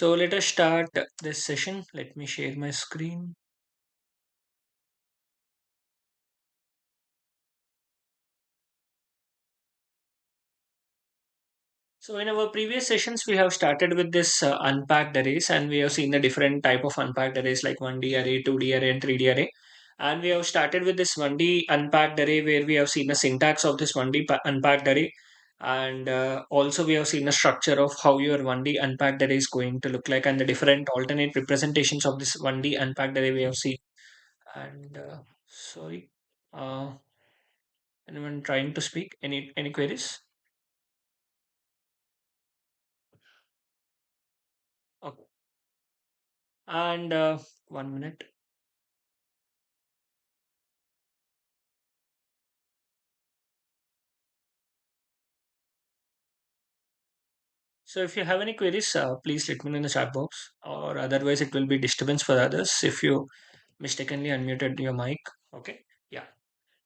So let us start this session. Let me share my screen. So in our previous sessions, we have started with this unpacked arrays, and we have seen the different type of unpacked arrays like 1D array, 2D array, and 3D array. And we have started with this 1D unpacked array where we have seen the syntax of this 1D unpacked array. And also we have seen the structure of how your 1D unpacked array is going to look like and the different alternate representations of this 1D unpacked array we have seen. And sorry, uh, anyone trying to speak? Any queries? Okay. And 1 minute. So if you have any queries, please let me know in the chat box, or otherwise it will be disturbance for others if you mistakenly unmuted your mic. Okay. Yeah.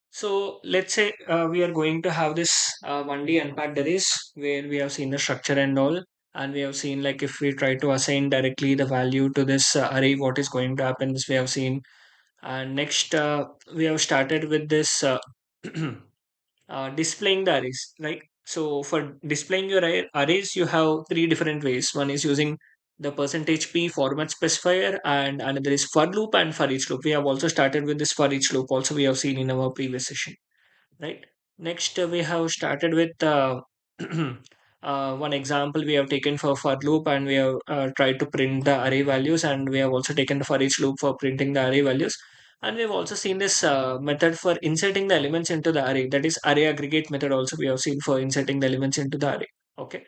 So let's say we are going to have this 1D unpacked arrays where we have seen the structure and all, and we have seen like if we try to assign directly the value to this array, what is going to happen. This we have seen, and next we have started with this. Displaying the arrays, right? So for displaying your arrays, you have three different ways. One is using the percentage %p format specifier, and another is for loop and for each loop. We have also started with this for each loop. Also, we have seen in our previous session, right? Next, we have started with one example we have taken for loop, and we have tried to print the array values, and we have also taken the for each loop for printing the array values. And we've also seen this method for inserting the elements into the array. That is array aggregate method. Also, we have seen for inserting the elements into the array. Okay,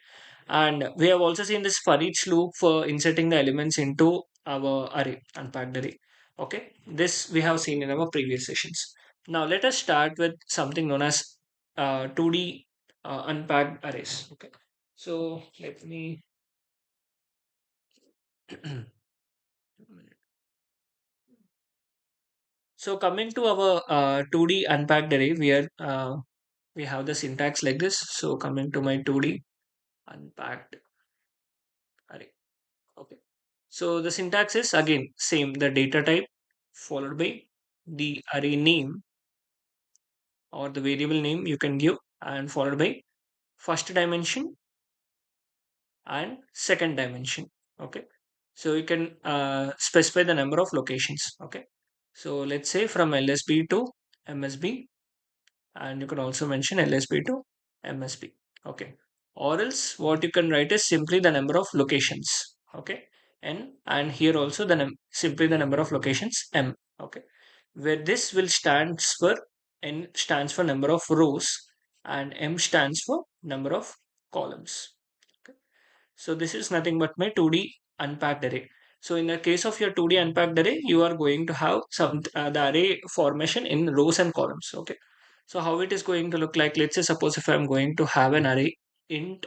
and we have also seen this for each loop for inserting the elements into our array, unpacked array. Okay, this we have seen in our previous sessions. Now let us start with something known as 2D unpacked arrays. Okay, so let me. So coming to our 2D unpacked array, we have the syntax like this. So coming to my 2D unpacked array. Okay. So the syntax is again same, the data type followed by the array name or the variable name you can give, and followed by first dimension and second dimension. Okay. So you can specify the number of locations. Okay. So let's say from LSB to MSB, and you can also mention LSB to MSB. Okay. Or else what you can write is simply the number of locations. Okay. And here also simply the number of locations M. Okay. Where this will stands for N stands for number of rows and M stands for number of columns. Okay. So this is nothing but my 2D unpacked array. So in the case of your 2D unpacked array, you are going to have some the array formation in rows and columns. Okay. So how it is going to look like? Let's say suppose if I'm going to have an array int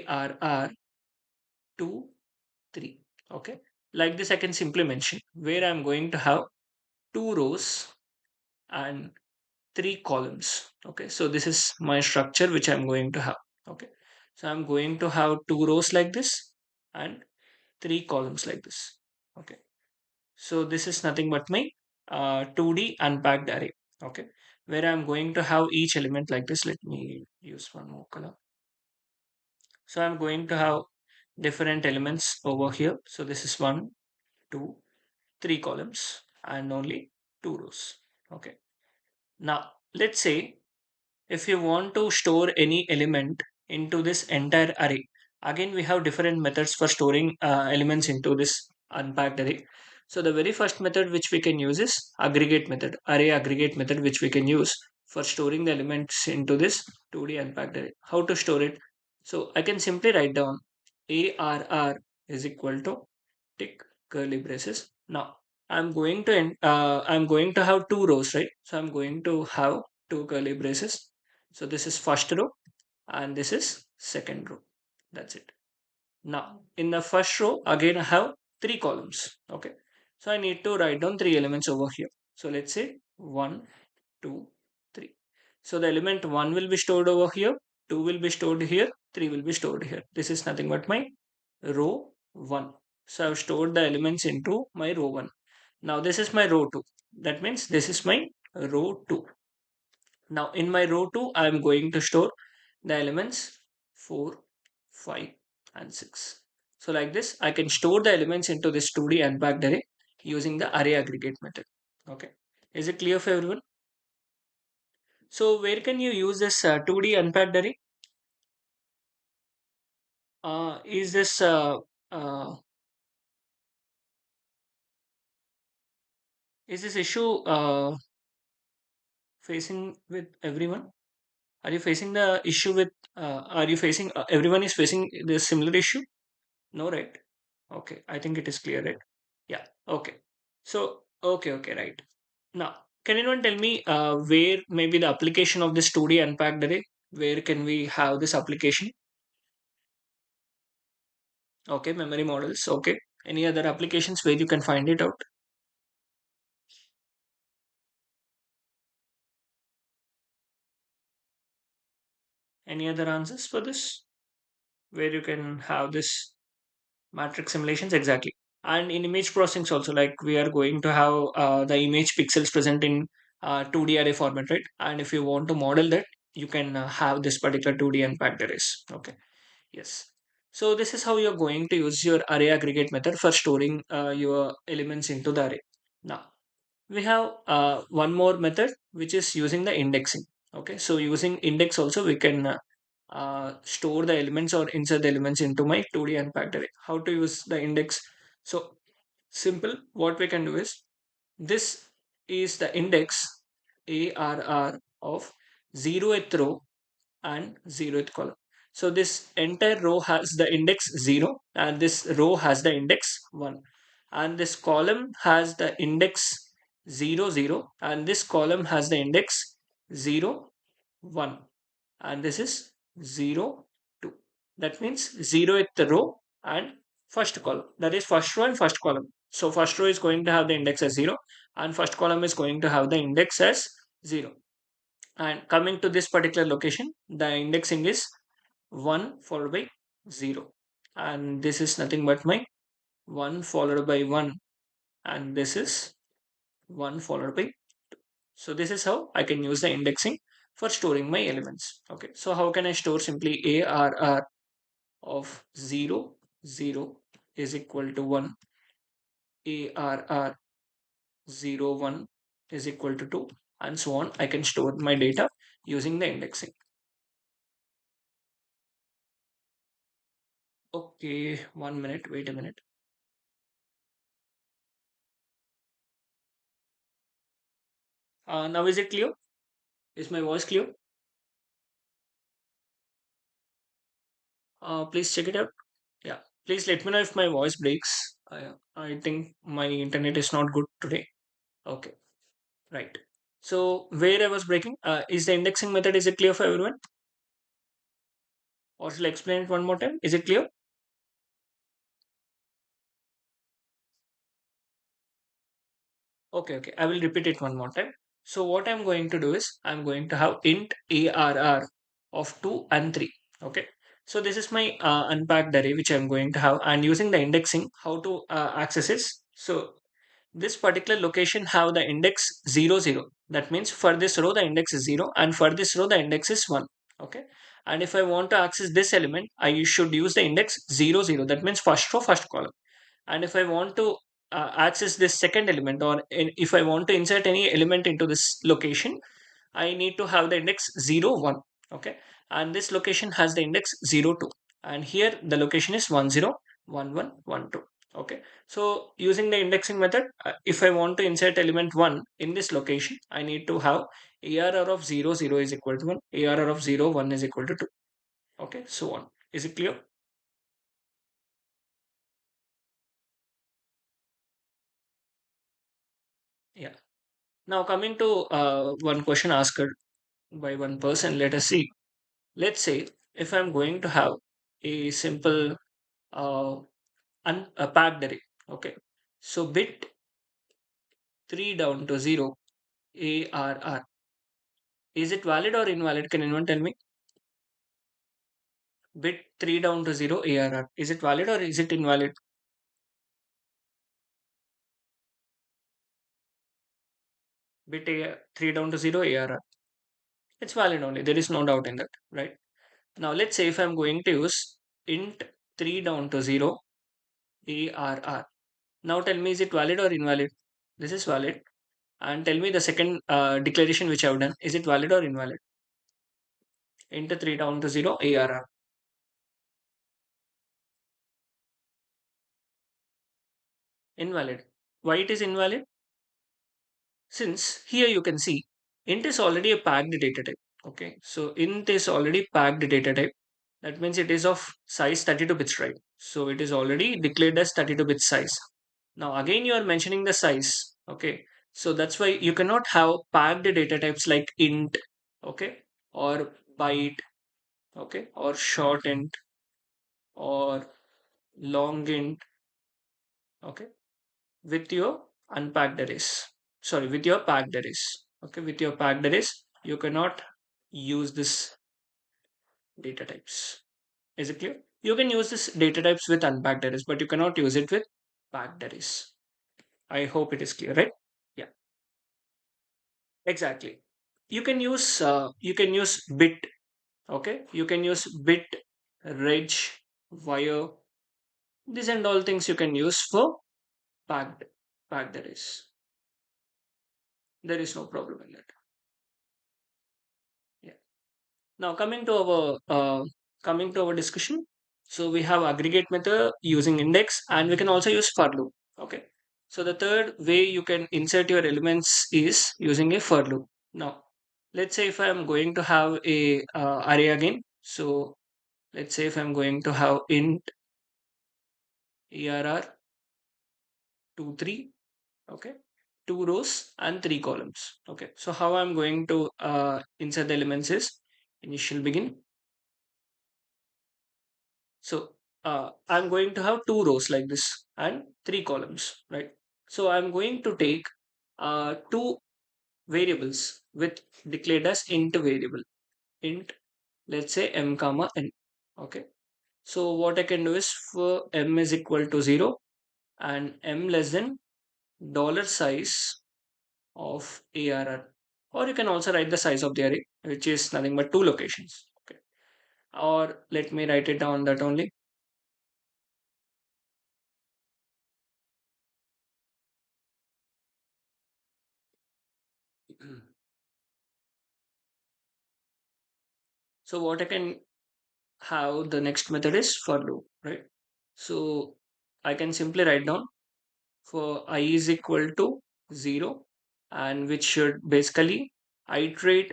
arr 2 3. Okay. Like this I can simply mention where I'm going to have two rows and three columns. Okay. So this is my structure which I'm going to have. Okay. So I'm going to have two rows like this and three columns like this. Okay. So this is nothing but my 2D unpacked array. Okay. Where I'm going to have each element like this. Let me use one more color. So I'm going to have different elements over here. So this is one, two, three columns and only two rows. Okay. Now let's say if you want to store any element into this entire array, again we have different methods for storing elements into this unpacked array. So the very first method which we can use is aggregate method, array aggregate method, which we can use for storing the elements into this 2D unpacked array. How to store it? So I can simply write down arr is equal to tick curly braces. Now I'm going to have two rows, right? So I'm going to have two curly braces. So this is first row and this is second row. That's it. Now in the first row again I have three columns. Okay. So I need to write down three elements over here. So let's say 1, 2, 3. So the element 1 will be stored over here, 2 will be stored here, 3 will be stored here. This is nothing but my row 1. So I've stored the elements into my row 1. Now this is my row 2. That means this is my row 2. Now in my row 2, I am going to store the elements 4, 5 and 6. So like this, I can store the elements into this 2D unpacked array using the array aggregate method. Okay. Is it clear for everyone? So where can you use this 2D unpacked array? Is this uh, issue facing with everyone? Are you facing the issue with? Are you facing? Everyone is facing the similar issue? No, right? Okay, I think it is clear, right? Yeah. Okay. So okay, right. Now, can anyone tell me where maybe the application of this 2D unpacked array? Where can we have this application? Okay, memory models. Okay. Any other applications where you can find it out? Any other answers for this? Where you can have this matrix simulations exactly. And in image processing also, like we are going to have the image pixels present in 2D array format, right? And if you want to model that, you can have this particular 2D unpacked arrays. Okay. Yes. So this is how you're going to use your array aggregate method for storing your elements into the array. Now, we have one more method which is using the indexing. Okay, so using index also we can store the elements or insert the elements into my 2D unpacked array. How to use the index? So simple, what we can do is this is the index ARR of 0th row and 0th column. So this entire row has the index 0 and this row has the index 1 and this column has the index 0 0 and this column has the index 0 1 and this is 0 2. That means 0th row and first column, that is first row and first column. So first row is going to have the index as 0 and first column is going to have the index as 0. And coming to this particular location, the indexing is 1 followed by 0 and this is nothing but my 1 followed by 1 and this is 1 followed by 2. So this is how I can use the indexing for storing my elements. Okay, so how can I store? Simply ARR of 0 0 is equal to 1, ARR 0 1 is equal to 2 and so on. I can store my data using the indexing. Okay, 1 minute, wait a minute. Now is it clear? Is my voice clear? Please check it out. Yeah. Please let me know if my voice breaks. I think my internet is not good today. Okay. Right. So where I was breaking, is the indexing method, is it clear for everyone? Or shall I explain it one more time? Is it clear? Okay. I will repeat it one more time. So what I'm going to do is I'm going to have int ARR of 2 and 3. Okay. So this is my unpacked array which I'm going to have, and using the indexing, how to access it. So this particular location have the index 0 0. That means for this row the index is 0 and for this row the index is 1. Okay. And if I want to access this element, I should use the index 0 0. That means first row, first column. And if I want to access this second element, or if I want to insert any element into this location, I need to have the index 0 1. Okay. And this location has the index 0 2. And here the location is 1 0 1 1 1 2. Okay. So using the indexing method, if I want to insert element 1 in this location, I need to have ARR of 0 0 is equal to 1, ARR of 0 1 is equal to 2. Okay. So on. Is it clear? Yeah. Now coming to one question asked by one person, let us see. Let's say if I'm going to have a simple uh, packed array. Okay. So bit 3 down to 0 ARR. Is it valid or invalid? Can anyone tell me? Bit 3 down to 0 ARR. Is it valid or is it invalid? bit 3 down to 0 ARR. It's valid only. There is no doubt in that, right? Now let's say if I'm going to use int 3 down to 0 ARR. Now tell me, is it valid or invalid? This is valid. And tell me the second declaration which I've done. Is it valid or invalid? Int 3 down to 0 ARR. Invalid. Why it is invalid? Since here you can see int is already a packed data type. Okay, so int is already packed data type. That means it is of size 32 bits, right? So it is already declared as 32 bit size. Now again you are mentioning the size. Okay, so that's why you cannot have packed data types like int, okay, or byte, okay, or short int, or long int, okay, with your unpacked arrays. Sorry, with your packed arrays. Okay, with your packed arrays, you cannot use this data types. Is it clear? You can use this data types with unpacked arrays, but you cannot use it with packed arrays. I hope it is clear, right? Yeah, exactly. You can use bit. Okay, you can use bit, reg, wire. These and all things you can use for packed packed arrays. There is no problem in that. Yeah. Now coming to our discussion. So we have aggregate method using index, and we can also use for loop. Okay. So the third way you can insert your elements is using a for loop. Now, let's say if I am going to have a array again. So let's say if I'm going to have int err 2 3, okay, 2 rows and 3 columns. Okay. So how I'm going to insert the elements is initial begin. So I'm going to have 2 rows like this and 3 columns, right? So I'm going to take two variables with declared as int variable. Int, let's say m comma n. Okay. So what I can do is for m is equal to 0 and m less than dollar size of ARR. Or you can also write the size of the array, which is nothing but 2 locations. Okay. Or let me write it down that only. So what I can have the next method is for loop, right? So I can simply write down for I is equal to 0, and which should basically iterate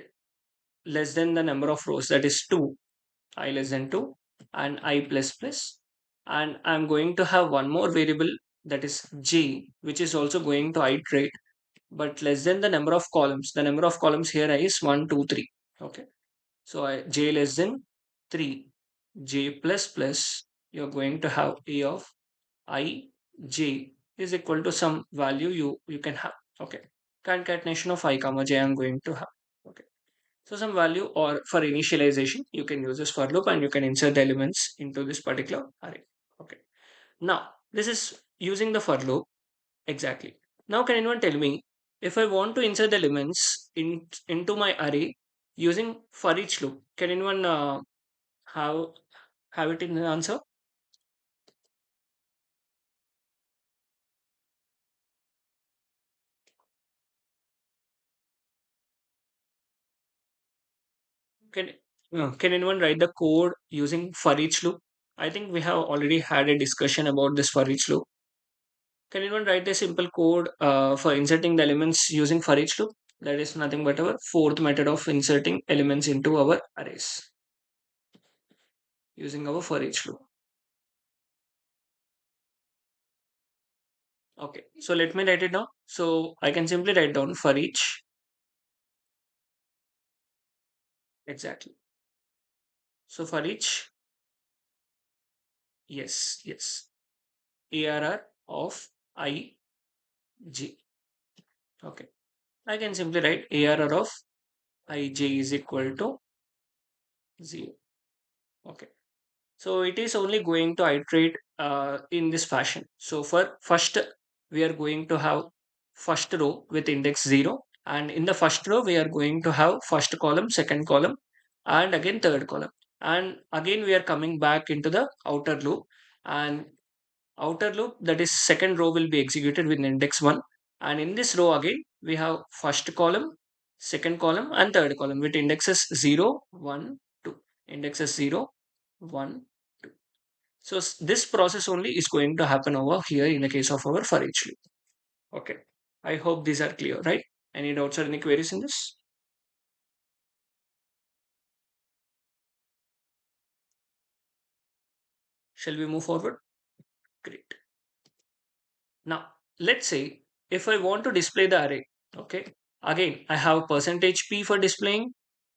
less than the number of rows, that is 2, I less than 2, and I plus plus. And I'm going to have one more variable, that is j, which is also going to iterate but less than the number of columns. The number of columns here is 1 2 3. Okay. So j less than 3, j plus plus, you're going to have a of I j is equal to some value you can have. Okay. Concatenation of I comma j I'm going to have. Okay. So some value, or for initialization, you can use this for loop and you can insert the elements into this particular array. Okay. Now this is using the for loop. Exactly. Now can anyone tell me if I want to insert the elements into my array using for each loop? Can anyone have have it in the answer? Can can anyone write the code using for each loop? I think we have already had a discussion about this for each loop. Can anyone write the simple code for inserting the elements using for each loop? That is nothing but our fourth method of inserting elements into our arrays using our for each loop. Okay, so let me write it down. So I can simply write down for each. Exactly. So for each, yes, yes, ARR of I J. Okay. I can simply write ARR of ij is equal to 0. Okay. So it is only going to iterate in this fashion. So for first, we are going to have first row with index 0, And in the first row, we are going to have first column, second column, and again third column. And again, we are coming back into the outer loop. And outer loop, that is second row, will be executed with index 1. And in this row again, we have first column, second column, and third column with indexes 0, 1, 2. Indexes 0, 1, 2. So this process only is going to happen over here in the case of our for each loop. Okay. I hope these are clear, right? Any doubts or any queries in this? Shall we move forward? Great. Now, let's say if I want to display the array, okay, again, I have percentage %p for displaying,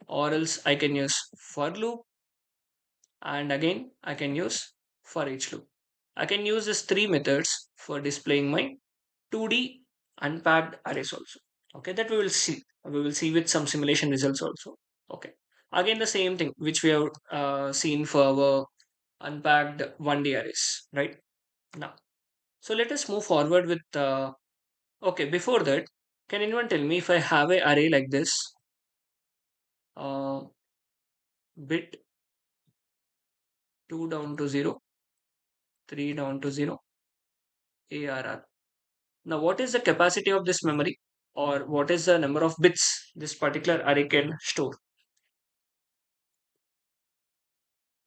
or else I can use for loop, and again, I can use for each loop. I can use these three methods for displaying my 2D unpacked arrays also. Okay, that we will see. We will see with some simulation results also. Okay. Again, the same thing which we have seen for our unpacked 1D arrays, right? Now, so let us move forward with okay, before that, can anyone tell me if I have a array like this, uh, bit 2 down to 0, 3 down to 0, ARR. Now, what is the capacity of this memory, or what is the number of bits this particular array can store?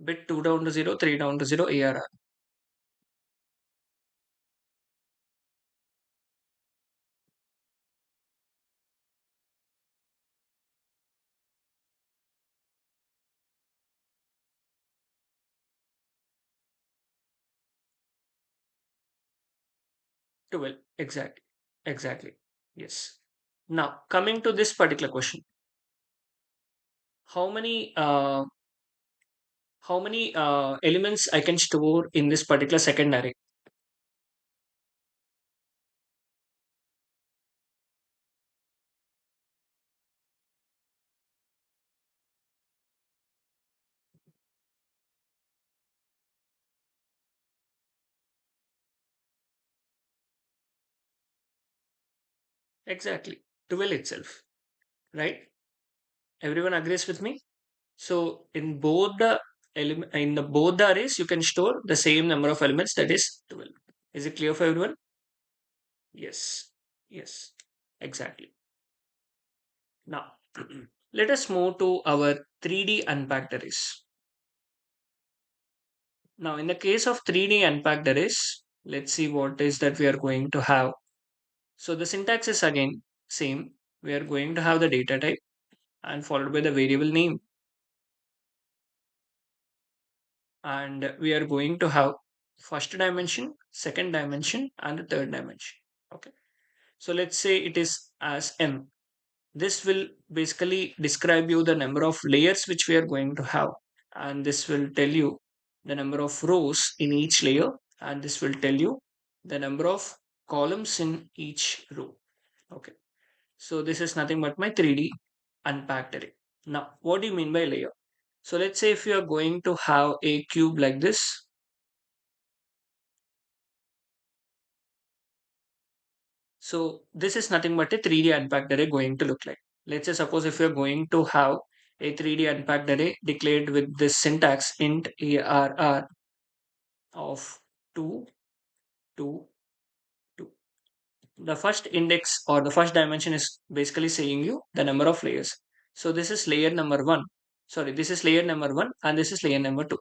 Bit 2 down to 0, 3 down to 0, ARR. 12. Exactly. Exactly. Yes. Now, coming to this particular question, how many uh, how many elements I can store in this particular second array? Exactly. 12 itself, right? Everyone agrees with me? So in both the both the arrays, you can store the same number of elements, that is 12. Is it clear for everyone? Yes. Yes. Exactly. Now, let us move to our 3D unpacked arrays. Now, in the case of 3D unpacked arrays, let's see what is that we are going to have. So the syntax is again same. We are going to have the data type and followed by the variable name, and we are going to have first dimension, second dimension, and the third dimension. Okay. So let's say it is as m. This will basically describe you the number of layers which we are going to have, and this will tell you the number of rows in each layer, and this will tell you the number of columns in each row. Okay. So this is nothing but my 3D unpacked array. Now, what do you mean by layer? So let's say if you are going to have a cube like this, so this is nothing but a 3D unpacked array going to look like. Let's say suppose if you're going to have a 3D unpacked array declared with this syntax int arr of 2, 2, 2. The first index or the first dimension is basically saying you the number of layers. So this is layer number 1. Sorry, this is layer number 1 and this is layer number 2.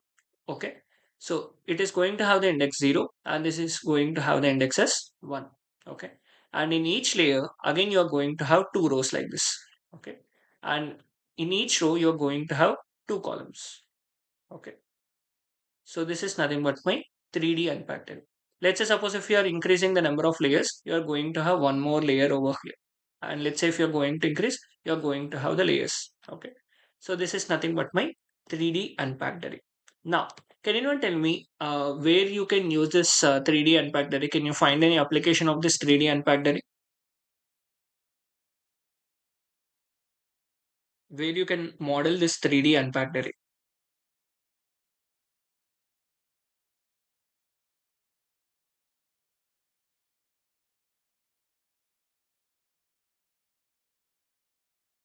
Okay. So it is going to have the index 0 and this is going to have the index as 1. Okay. And in each layer, again, you are going to have two rows like this. Okay. And in each row, you're going to have two columns. Okay. So this is nothing but my 3D unpacked array. Let's say suppose if you are increasing the number of layers, you are going to have one more layer over here. And let's say if you're going to increase, you're going to have the layers. Okay. So this is nothing but my 3D unpacked array. Now, can anyone tell me where you can use this 3D unpacked array? Can you find any application of this 3D unpacked array? Where you can model this 3D unpacked array?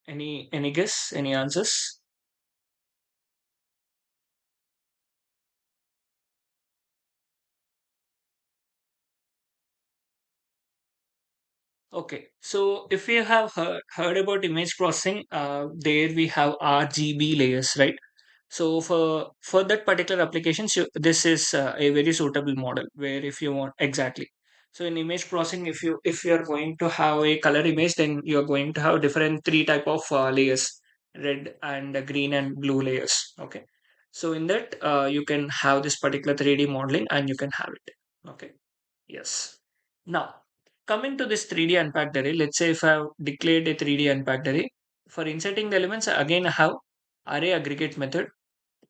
Any guess? Any answers? Okay, so if you have heard about image processing, there we have RGB layers, right? So for that particular application, so this is a very suitable model where if you want exactly. So in image processing, if you are going to have a color image, then you are going to have different three type of layers, red and green and blue layers. Okay, so in that you can have this particular 3D modeling and you can have it. Okay, yes. Now coming to this 3D unpacked array, let's say if I have declared a 3D unpacked array for inserting the elements, again I have array aggregate method.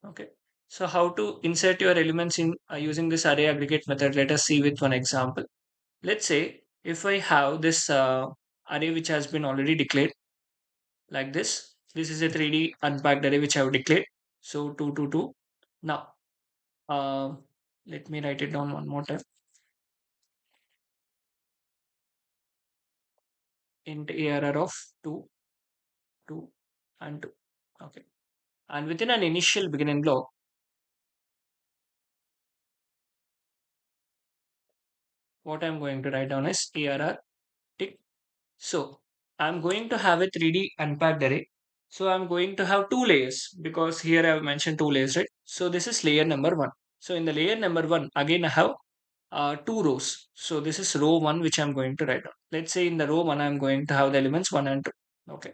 Okay. So how to insert your elements in using this array aggregate method? Let us see with one example. Let's say if I have this array which has been already declared like this. This is a 3D unpacked array which I have declared. So 2, 2, 2. Now, uh, let me write it down one more time. Int ARR of 2, 2, and 2. Okay. And within an initial beginning block, what I'm going to write down is ARR tick. So I'm going to have a 3D unpacked array. So I'm going to have two layers because here I've mentioned two layers, right? So this is layer number one. So in the layer number one, again I have two rows. So this is row one, which I'm going to write down. Let's say in the row one, I'm going to have the elements one and two. Okay.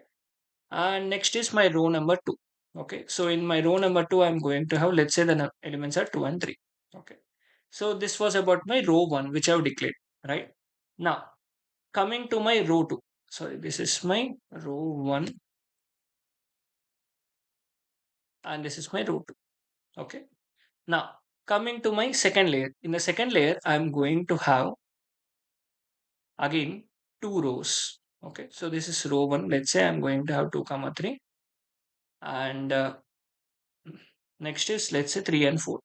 And next is my row number two. Okay. So in my row number two, I'm going to have, let's say the elements are two and three. Okay. So this was about my row one, which I've declared, right? Now coming to my row 2. Sorry, this is my row 1 and this is my row 2. Okay. Now, coming to my second layer. In the second layer, I'm going to have again two rows. Okay. So this is row 1. Let's say I'm going to have 2 comma 3 and next is let's say 3 and 4.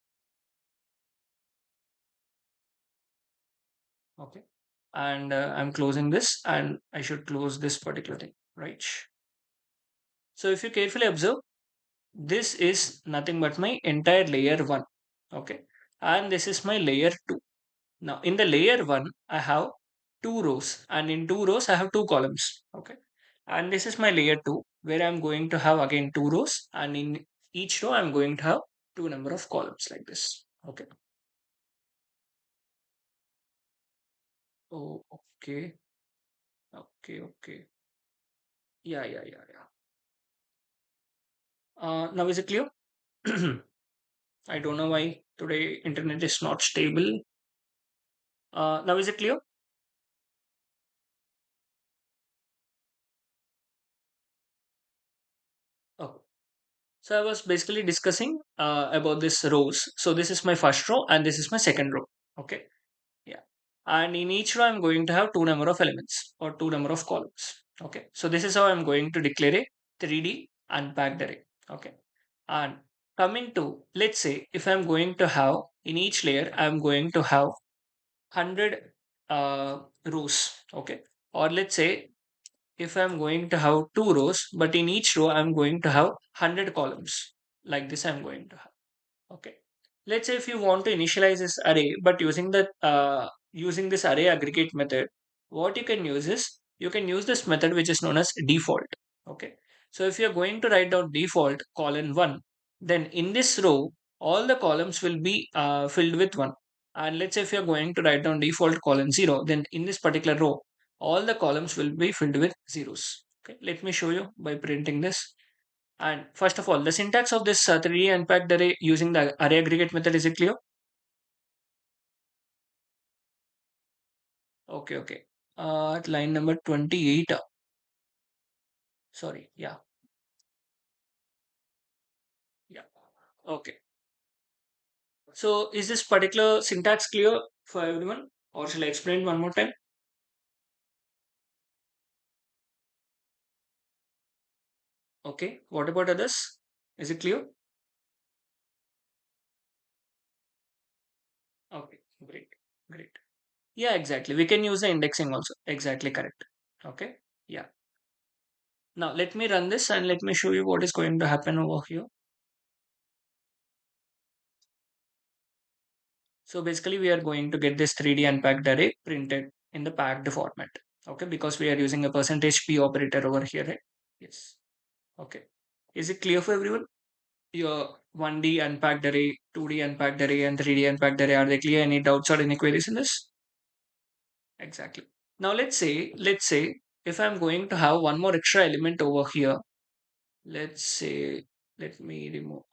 Okay. And I'm closing this and I should close this particular thing, right? So if you carefully observe, this is nothing but my entire layer 1. Okay. And this is my layer 2. Now in the layer 1, I have two rows and in two rows, I have two columns. Okay. And this is my layer 2 where I'm going to have again two rows and in each row, I'm going to have two number of columns like this. Okay. Oh, okay. Okay. Okay. Yeah, yeah, yeah, yeah. Now is it clear? I don't know why today internet is not stable. Now is it clear? Oh, so I was basically discussing about this rows. So this is my first row and this is my second row. Okay. Yeah. And in each row, I'm going to have two number of elements or two number of columns. Okay. So this is how I'm going to declare a 3D unpacked array. Okay. And coming to, let's say, if I'm going to have in each layer, I'm going to have 100 rows. Okay. Or let's say if I'm going to have two rows, but in each row, I'm going to have 100 columns. Like this, I'm going to have. Okay. Let's say if you want to initialize this array, but using this array aggregate method, what you can use is you can use this method which is known as default. Okay. So if you're going to write down default colon one, then in this row, all the columns will be filled with one. And let's say if you're going to write down default colon zero, then in this particular row, all the columns will be filled with zeros. Okay. Let me show you by printing this. And first of all, the syntax of this 3D unpacked array using the array aggregate method, is it clear? Okay, okay. At line number 28. Sorry, yeah, yeah. Okay. So is this particular syntax clear for everyone? Or shall I explain one more time? Okay. What about others? Is it clear? Okay, great, great. Yeah, exactly. We can use the indexing also. Exactly correct. Okay. Yeah. Now let me run this and let me show you what is going to happen over here. So basically we are going to get this 3D unpacked array printed in the packed format. Okay, because we are using a percentage P operator over here, right? Yes. Okay. Is it clear for everyone? Your 1D unpacked array, 2D unpacked array, and 3D unpacked array, are they clear? Any doubts or any queries in this? Exactly. Now let's say if I'm going to have one more extra element over here, let's say let me remove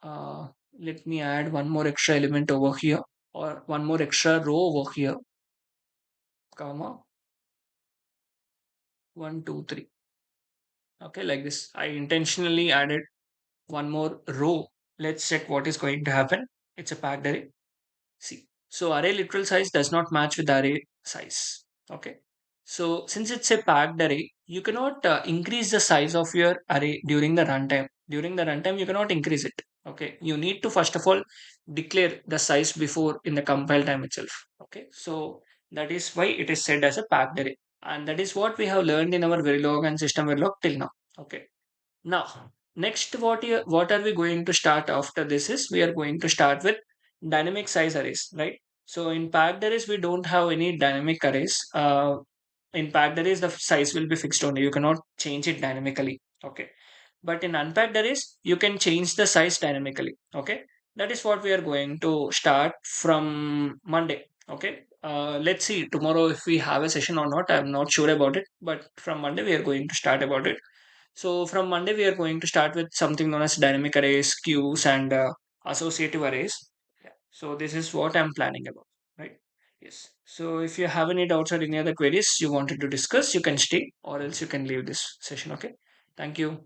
let me add one more extra element over here or one more extra row over here, comma 1, 2, 3. Okay, like this. I intentionally added one more row. Let's check what is going to happen. It's a packed array. See, so array literal size does not match with array size. Okay. So since it's a packed array, you cannot increase the size of your array during the runtime. During the runtime, you cannot increase it. Okay. You need to first of all declare the size before in the compile time itself. Okay. So that is why it is said as a packed array. And that is what we have learned in our Verilog and SystemVerilog till now. Okay. Now, next what are we going to start after this is we are going to start with dynamic size arrays, right? So in packed arrays, we don't have any dynamic arrays. In packed arrays, the size will be fixed only. You cannot change it dynamically. Okay. But in unpacked arrays, you can change the size dynamically. Okay. That is what we are going to start from Monday. Okay. Let's see tomorrow if we have a session or not. I'm not sure about it. But from Monday, we are going to start about it. So from Monday, we are going to start with something known as dynamic arrays, queues, and associative arrays. Yeah. So this is what I'm planning about, right? Yes. So if you have any doubts or any other queries you wanted to discuss, you can stay or else you can leave this session. Okay. Thank you.